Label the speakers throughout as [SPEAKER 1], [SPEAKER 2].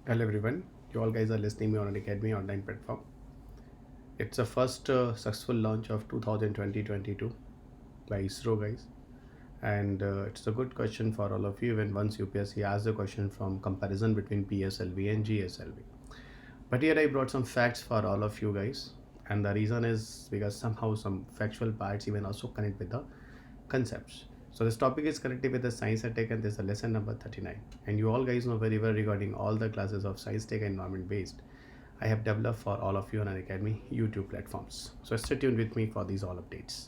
[SPEAKER 1] Hello everyone, you all guys are listening me on Unacademy online platform. It's the first successful launch of 2020-22 by ISRO guys, and it's a good question for all of you when once UPSC asks the question from comparison between PSLV and GSLV. But here I brought some facts for all of you guys, and the reason is because somehow some factual parts even also connect with the concepts. So this topic is connected with the science and tech, and this is the lesson number 39. And you all guys know very well regarding all the classes of science, tech, and environment based I have developed for all of you on Unacademy YouTube platforms. So stay tuned with me for these all updates.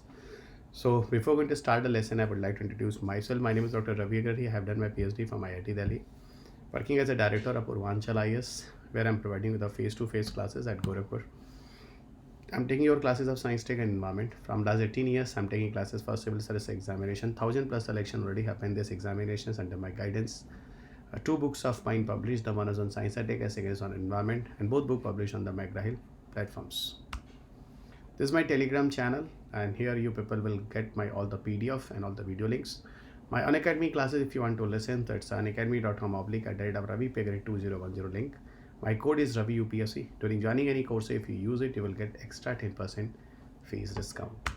[SPEAKER 1] So before going to start the lesson, I would like to introduce myself. My name is Dr. Ravi Agrahari. I have done my Ph.D. from IIT Delhi, working as a director of Purvanchal IAS, where I'm providing with the face-to-face classes at Gorakhpur. I'm taking your classes of science, tech, and environment. From last 18 years, I'm taking classes for civil service examination. 1,000+ selection already happened these examinations under my guidance. Two books of mine published. The one is on science and tech, and second is on environment, and both books published on the McGraw-Hill platforms. This is my Telegram channel, and here you people will get my all the PDF and all the video links. My Unacademy classes, if you want to listen, that's unacademy.com/Ravi P Agrahari 2010 link. My code is Ravi UPSC. During joining any course, if you use it, you will get extra 10% fees discount.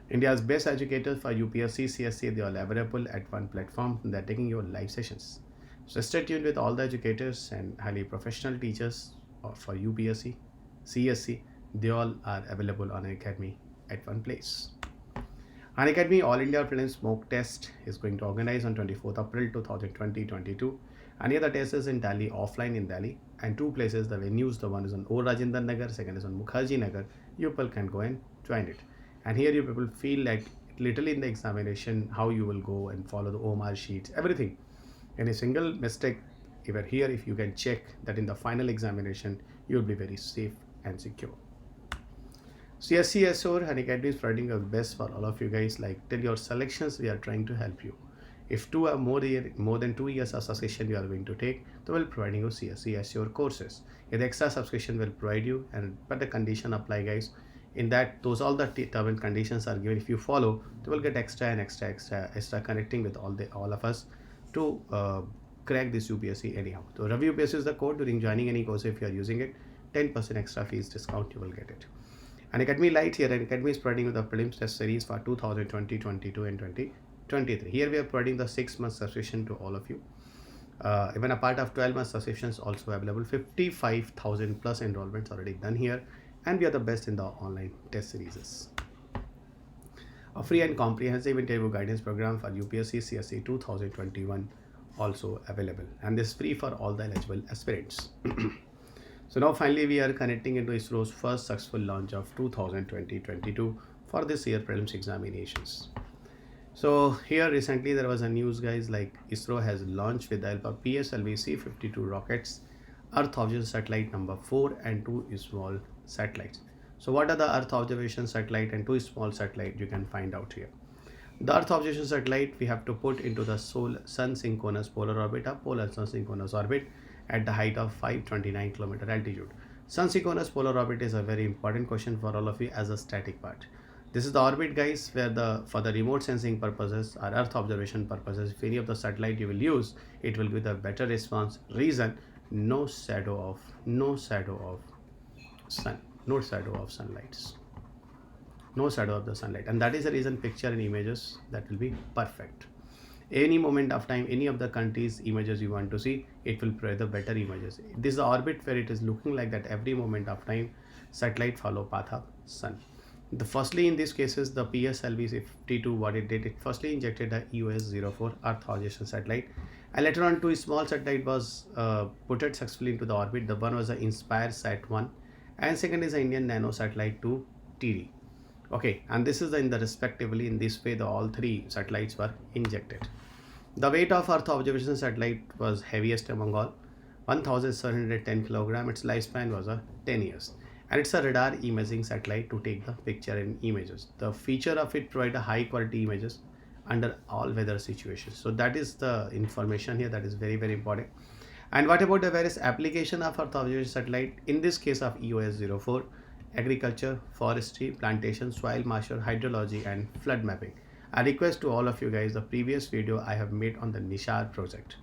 [SPEAKER 1] India's best educators for UPSC CSE, they are available at one platform. They're taking your live sessions. So stay tuned with all the educators and highly professional teachers for UPSC, CSE. They all are available on Unacademy at one place. Unacademy All India Prelims Mock Test is going to organize on 24th April 2020-22. Any other test is in Delhi, offline in Delhi, and two places, the venues, the one is on O Rajendra Nagar, second is on Mukherjee Nagar. You people can go and join it. And here you people feel like literally in the examination how you will go and follow the OMR sheets, everything. Any single mistake even here, if you can check that in the final examination, you will be very safe and secure. CSE Unacademy is providing the best for all of you guys. Like till your selections, we are trying to help you. If more than 2 years of subscription you are going to take, they will providing you CSE courses. The extra subscription will provide you, and but the condition apply guys. In that, those all the term and conditions are given. If you follow, they will get extra and extra connecting with all of us to crack this UPSC anyhow. So Ravi UPSC is the code. During joining any course, if you are using it, 10% extra fees discount you will get it. Unacademy Lite here, Unacademy is providing the prelims test series for 2020, 22 and 2023. Here we are providing the 6-month subscription to all of you. Even a part of 12-month subscriptions also available. 55,000 plus enrollments already done here, and we are the best in the online test series. A free and comprehensive interview guidance program for UPSC CSE 2021 also available, and this is free for all the eligible aspirants. So now finally we are connecting into ISRO's first successful launch of 2020-22 for this year prelims examinations. So here recently there was a news guys, like ISRO has launched with the help of Pslv C-52 rockets Earth observation satellite number 4 and 2 small satellites. So what are the Earth observation satellite and 2 small satellite, you can find out here. The Earth observation satellite we have to put into the sun synchronous polar orbit or polar sun synchronous orbit at the height of 529 km altitude. Sun synchronous polar orbit is a very important question for all of you as a static part. This is the orbit guys where for the remote sensing purposes or Earth observation purposes, if any of the satellite you will use, it will give the better response. Reason, no shadow of sun, no shadow of sunlights, no shadow of the sunlight, and that is the reason picture and images that will be perfect. Any moment of time, any of the countries images you want to see, it will provide the better images. This is the orbit where it is looking like that every moment of time satellite follow path of sun. Firstly in these cases the Pslv 52, what it did, it firstly injected a EOS-04 Earth observation satellite, and later on two small satellite was put it successfully into the orbit. The one was the Inspire Sat-1 and second is the Indian Nano Satellite 2 TD. Okay, and this is in the respectively in this way the all three satellites were injected. The weight of Earth observation satellite was heaviest among all, 1710 kg. Its lifespan was 10 years, and it's a radar imaging satellite to take the picture and images. The feature of it provide a high quality images under all weather situations. So that is the information here, that is very important. And what about the various application of Earth observation satellite? In this case of EOS-04, agriculture, forestry, plantation, soil moisture, hydrology and flood mapping. I request to all of you guys, the previous video I have made on the Nishar project,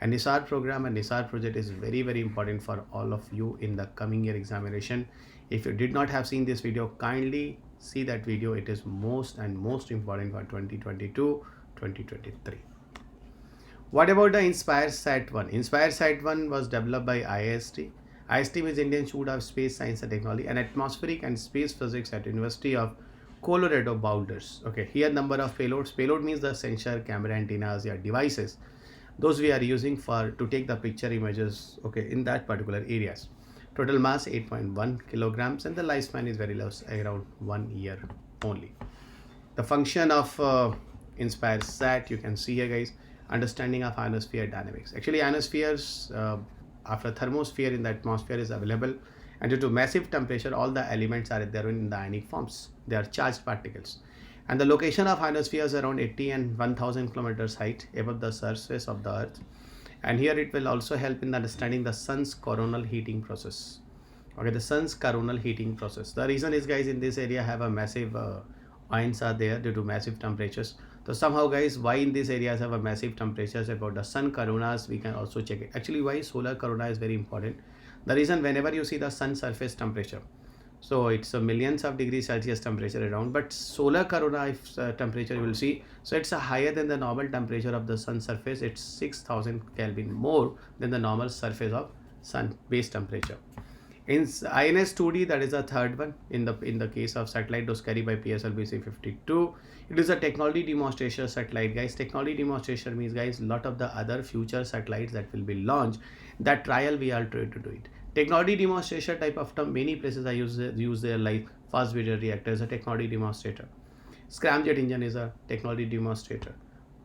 [SPEAKER 1] And NISAR program and NISAR project is very, very important for all of you in the coming year examination. If you did not have seen this video, kindly see that video. It is most important for 2022-2023. What about the Inspire Sat 1? Inspire Sat 1 was developed by IST. IST means Indian Institute of Space Science and Technology, and Atmospheric and Space Physics at University of Colorado Boulders. Okay, here number of payloads. Payload means the sensor, camera, antennas, or devices. Those we are using for to take the picture images, okay, in that particular areas. Total mass 8.1 kilograms, and the lifespan is very low, around 1 year only. The function of Inspire Sat, you can see here, guys. Understanding of ionosphere dynamics. Actually, ionospheres after thermosphere in the atmosphere is available, and due to massive temperature, all the elements are there in the ionic forms. They are charged particles, and the location of ionosphere is around 80 and 1000 kilometers height above the surface of the earth. And here it will also help in understanding the sun's coronal heating process. Okay, the sun's coronal heating process. The reason is, guys, in this area have a massive ions are there due to massive temperatures. So somehow, guys, why in these areas have a massive temperatures about the sun coronas, we can also check it. Actually, why solar corona is very important. The reason, whenever you see the sun surface temperature, so it's a millions of degrees Celsius temperature around, but solar corona, if temperature you will see, so it's a higher than the normal temperature of the sun surface. It's 6000 Kelvin more than the normal surface of sun base temperature. In INS 2D, that is the third one in the case of satellite those carried by PSLV C52. It is a technology demonstration satellite, guys. Technology demonstration means, guys, lot of the other future satellites that will be launched, that trial we are trying to do it. Technology demonstration type of term, many places I use their, like fast breeder reactor is a technology demonstrator. Scramjet engine is a technology demonstrator.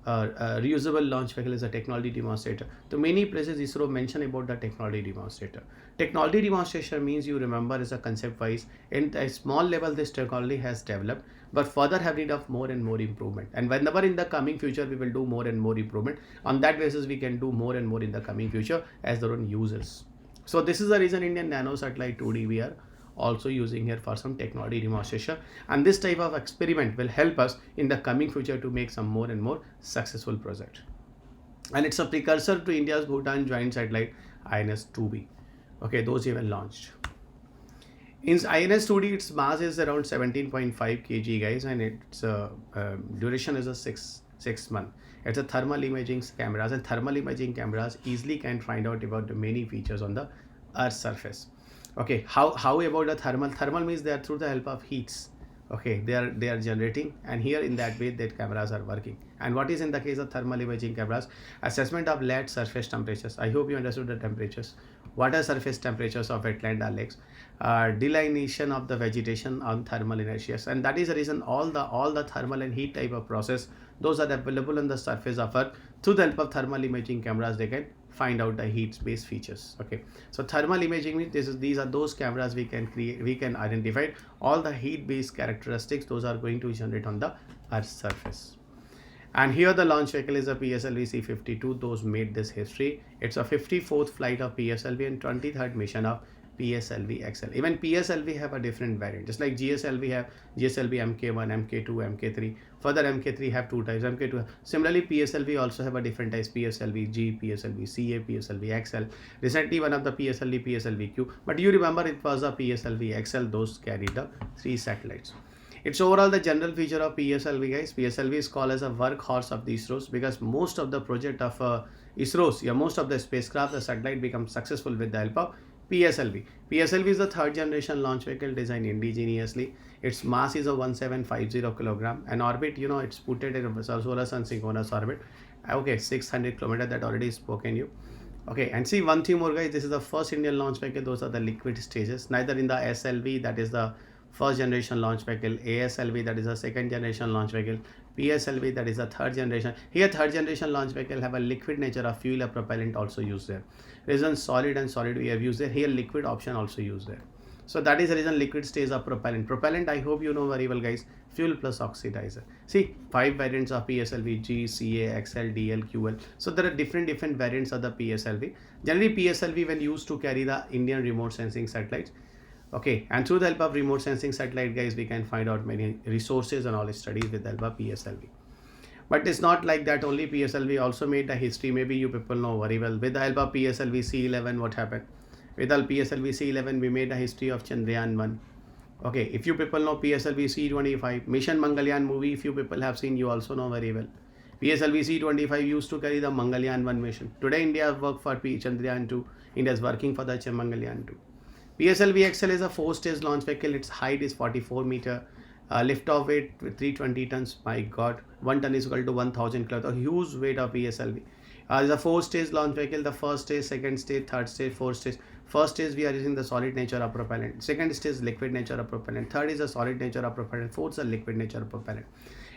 [SPEAKER 1] Reusable launch vehicle is a technology demonstrator. So many places ISRO mention about the technology demonstrator. Technology demonstration means, you remember, is a concept wise. In a small level this technology has developed, but further have need of more and more improvement. And whenever in the coming future we will do more and more improvement, on that basis we can do more and more in the coming future as their own users. So this is the reason Indian Nano Satellite 2D we are also using here for some technology demonstration, and this type of experiment will help us in the coming future to make some more and more successful project. And it's a precursor to India's Bhutan joint satellite INS 2B. Okay, those even launched. In INS 2D, its mass is around 17.5 kg, guys, and its duration is a six month. It's a thermal imaging cameras, and thermal imaging cameras easily can find out about the many features on the Earth's surface. Okay, how about the thermal? Thermal means they are through the help of heats. Okay, they are generating, and here in that way that cameras are working. And what is in the case of thermal imaging cameras? Assessment of land surface temperatures. I hope you understood the temperatures. Water surface temperatures of wetland or lakes. Delineation of the vegetation on thermal inertia, and that is the reason all the thermal and heat type of process, those are available on the surface of Earth. Through the help of thermal imaging cameras, they can find out the heat based features. Okay, so thermal imaging means these are those cameras we can create, we can identify all the heat based characteristics, those are going to generate on the Earth's surface. And here the launch vehicle is a PSLV C52. Those made this history. It's a 54th flight of PSLV and 23rd mission of PSLV XL. Even PSLV have a different variant, just like GSLV have GSLV MK1, MK2, MK3. Further MK3 have two types, MK2. Similarly, PSLV also have a different types, PSLV G, PSLV CA, PSLV XL. Recently one of the PSLV, PSLV Q, but you remember it was a PSLV XL. Those carried the 3 satellites. It's overall the general feature of PSLV, guys. PSLV is called as a workhorse of the ISROs, because most of the project of ISROs, most of the spacecraft, the satellite becomes successful with the help of PSLV. PSLV is the 3rd generation launch vehicle designed indigenously. Its mass is a 1750 kilogram, and orbit, it's put it in a solar sun synchronous orbit. Okay, 600 kilometers, that already spoken you. Okay, and see one thing more, guys. This is the first Indian launch vehicle. Those are the liquid stages. Neither in the SLV, that is the 1st generation launch vehicle, ASLV, that is a 2nd generation launch vehicle, PSLV, that is a 3rd generation. Here 3rd generation launch vehicle have a liquid nature of fuel or propellant also used there. Reason solid and solid we have used there. Here liquid option also used there. So that is the reason liquid stage of propellant. Propellant, I hope you know very well, guys. Fuel plus oxidizer. See, 5 variants of PSLV, G, CA, XL, DL, QL. So there are different variants of the PSLV. Generally PSLV when used to carry the Indian remote sensing satellites. Okay, and through the help of remote sensing satellite, guys, we can find out many resources and all studies with the help of PSLV. But it's not like that only. PSLV also made the history. Maybe you people know very well. With the help of PSLV C11, what happened? With the PSLV C11, we made a history of Chandrayaan 1. Okay, if you people know PSLV C25, Mission Mangalyaan movie, if you people have seen, you also know very well. PSLV C25 used to carry the Mangalyaan 1 mission. Today, India work for Chandrayaan 2. India is working for the Mangalyaan 2. PSLV XL is a 4-stage launch vehicle. Its height is 44 meter. Lift-off weight with 320 tons. My God, 1 ton is equal to 1000 kilos. A huge weight of PSLV. It's a 4-stage launch vehicle. The first stage, second stage, third stage, fourth stage. First stage we are using the solid nature of propellant. Second stage liquid nature of propellant. Third is the solid nature of propellant. Fourth is the liquid nature of propellant.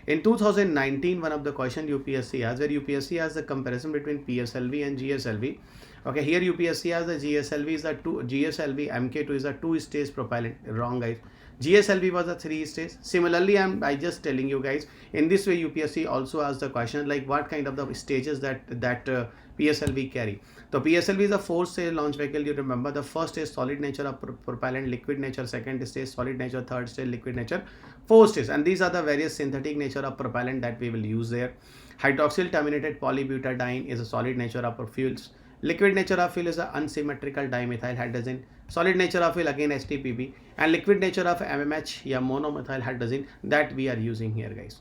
[SPEAKER 1] In 2019, one of the question UPSC has, where UPSC has the comparison between PSLV and GSLV. Okay, here UPSC has the GSLV is a GSLV MK2 is a 2-stage propellant. Wrong, guys. GSLV was a 3-stage. Similarly, I just telling you guys, in this way UPSC also asks the question like what kind of the stages that PSLV carry. So PSLV is a 4-stage launch vehicle. You remember the first stage solid nature of propellant, liquid nature, second stage solid nature, third stage liquid nature, fourth stage, and these are the various synthetic nature of propellant that we will use there. Hydroxyl terminated polybutadiene is a solid nature of fuels. Liquid nature of fuel is an unsymmetrical dimethyl hydrazine. Solid nature of fuel again HTPB, and liquid nature of MMH, yeah, monomethyl hydrazine, that we are using here, guys.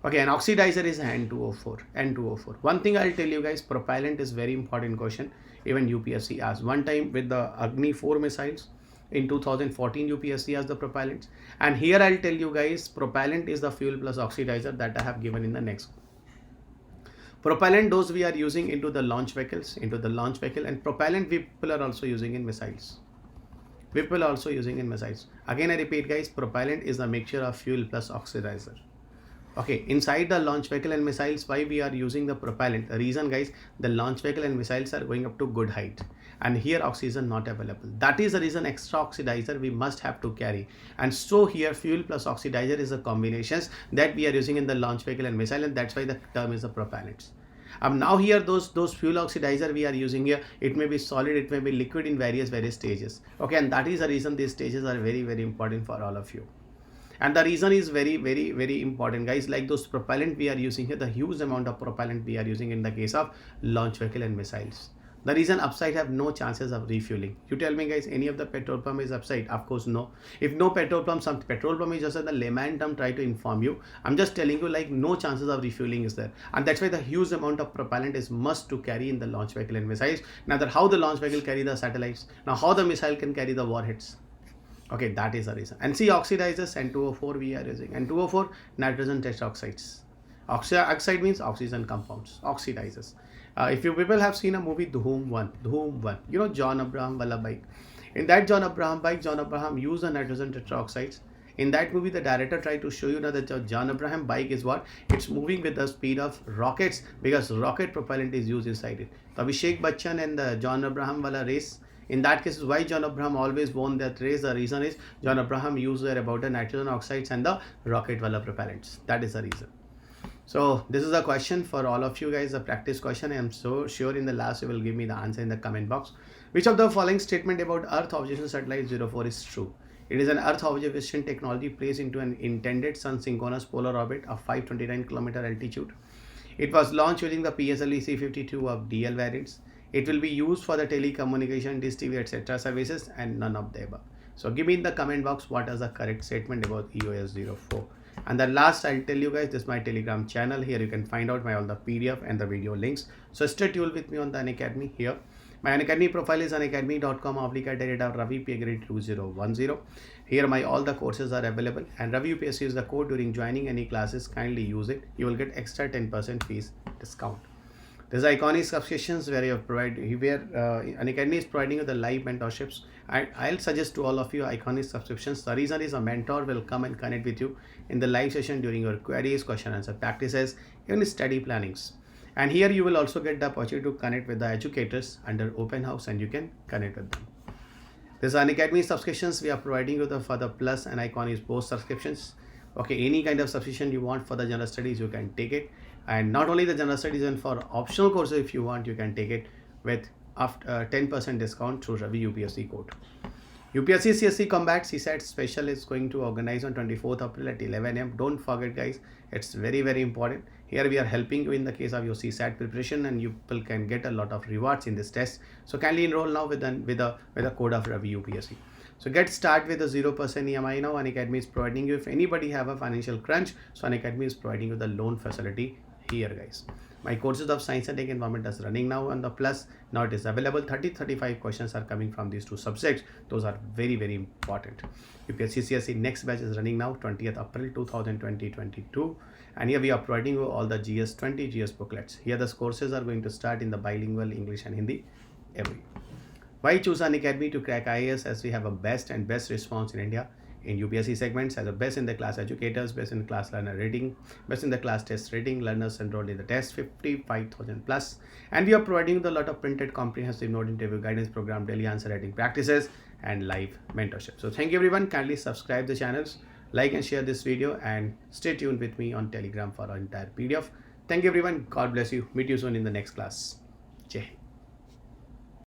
[SPEAKER 1] Okay, and oxidizer is N2O4. One thing I'll tell you guys, propellant is very important question. Even UPSC asked one time with the Agni 4 missiles. In 2014, UPSC asked the propellants. And here I'll tell you guys, propellant is the fuel plus oxidizer that I have given in the next. Propellant dose we are using into the launch vehicles, and propellant people are also using in missiles. Again, I repeat, guys, propellant is a mixture of fuel plus oxidizer. Okay, inside the launch vehicle and missiles, why we are using the propellant? The reason, guys, the launch vehicle and missiles are going up to good height, and here oxygen not available. That is the reason extra oxidizer we must have to carry. And so here fuel plus oxidizer is a combinations that we are using in the launch vehicle and missile, and that's why the term is the propellants. Now here those fuel oxidizer we are using here, it may be solid, it may be liquid in various stages. Okay, and that is the reason these stages are very important for all of you. And the reason is very important, guys. Like those propellant we are using here, the huge amount of propellant we are using in the case of launch vehicle and missiles. The reason upside have no chances of refueling. You tell me, guys, any of the petrol pump is upside? Of course no. If no petrol pump, some petrol pump is just the layman term try to inform you. I'm just telling you like no chances of refueling is there. And that's why the huge amount of propellant is must to carry in the launch vehicle and missiles. Now that how the launch vehicle carry the satellites, now how the missile can carry the warheads. Okay, that is the reason. And see, oxidizers, N2O4 we are using. N2O4, nitrogen tetroxides. Oxide means oxygen compounds, oxidizers. If you people have seen a movie Dhoom 1, you know John Abraham wala bike. In that John Abraham bike, John Abraham used the nitrogen tetroxides. In that movie, the director tried to show you that the John Abraham bike is what? It's moving with the speed of rockets because rocket propellant is used inside it. So Abhishek Bachchan and the John Abraham wala race. In that case, why John Abraham always won that race? The reason is John Abraham used there about the nitrogen oxides and the rocket wala propellants. That is the reason. So this is a question for all of you guys, a practice question. I am so sure in the last you will give me the answer in the comment box. Which of the following statement about Earth Observation Satellite 04 is true? It is an Earth observation technology placed into an intended sun synchronous polar orbit of 529 km altitude. It was launched using the PSLV C52 of DL variants. It will be used for the telecommunication, dish TV, etc. services, and none of the above. So give me in the comment box what is the correct statement about EOS 04. And the last, I'll tell you guys, this is my Telegram channel. Here you can find out all the PDF and the video links. So stay tuned with me on the Unacademy here. My Unacademy profile is unacademy.com/Ravi P Agrahari 2010. Here all the courses are available, and Ravi UPSC is the code during joining any classes. Kindly use it. You will get extra 10% fees discount. There's Iconic subscriptions where Unacademy is providing you the live mentorships. I'll suggest to all of you Iconic subscriptions. The reason is a mentor will come and connect with you in the live session during your queries, question answer practices, even study plannings. And here you will also get the opportunity to connect with the educators under open house, and you can connect with them. This Unacademy subscriptions we are providing you for the Plus and Iconic both subscriptions. Okay, any kind of subscription you want for the general studies, you can take it. And not only the general studies, and for optional courses if you want, you can take it with 10% discount through Ravi UPSC code. UPSC CSE Combat CSAT Special is going to organize on 24th April at 11 am. Don't forget, guys, it's very, very important. Here we are helping you in the case of your CSAT preparation, and you people can get a lot of rewards in this test. So kindly enroll now with a code of Ravi UPSC. So get start with a 0% EMI now. Unacademy is providing you, if anybody have a financial crunch, so Unacademy is providing you the loan facility here, guys. My courses of Science and Tech Environment is running now on the Plus. Now it is available. 35 questions are coming from these two subjects. Those are very, very important. UPSC CSE next batch is running now 20th April 2022. And here we are providing you all the GS 20 GS booklets. Here the courses are going to start in the bilingual English and Hindi every. Why choose Unacademy to crack IAS? As we have a best response in India in UPSC segments, as a best in the class educators, best in the class learner rating, best in the class test rating, learners enrolled in the test 55,000 plus, and we are providing the lot of printed comprehensive note interview guidance program, daily answer writing practices, and live mentorship. So thank you everyone. Kindly subscribe the channels, like and share this video, and stay tuned with me on Telegram for our entire PDF. Thank you everyone. God bless you. Meet you soon in the next class. Jai Hind.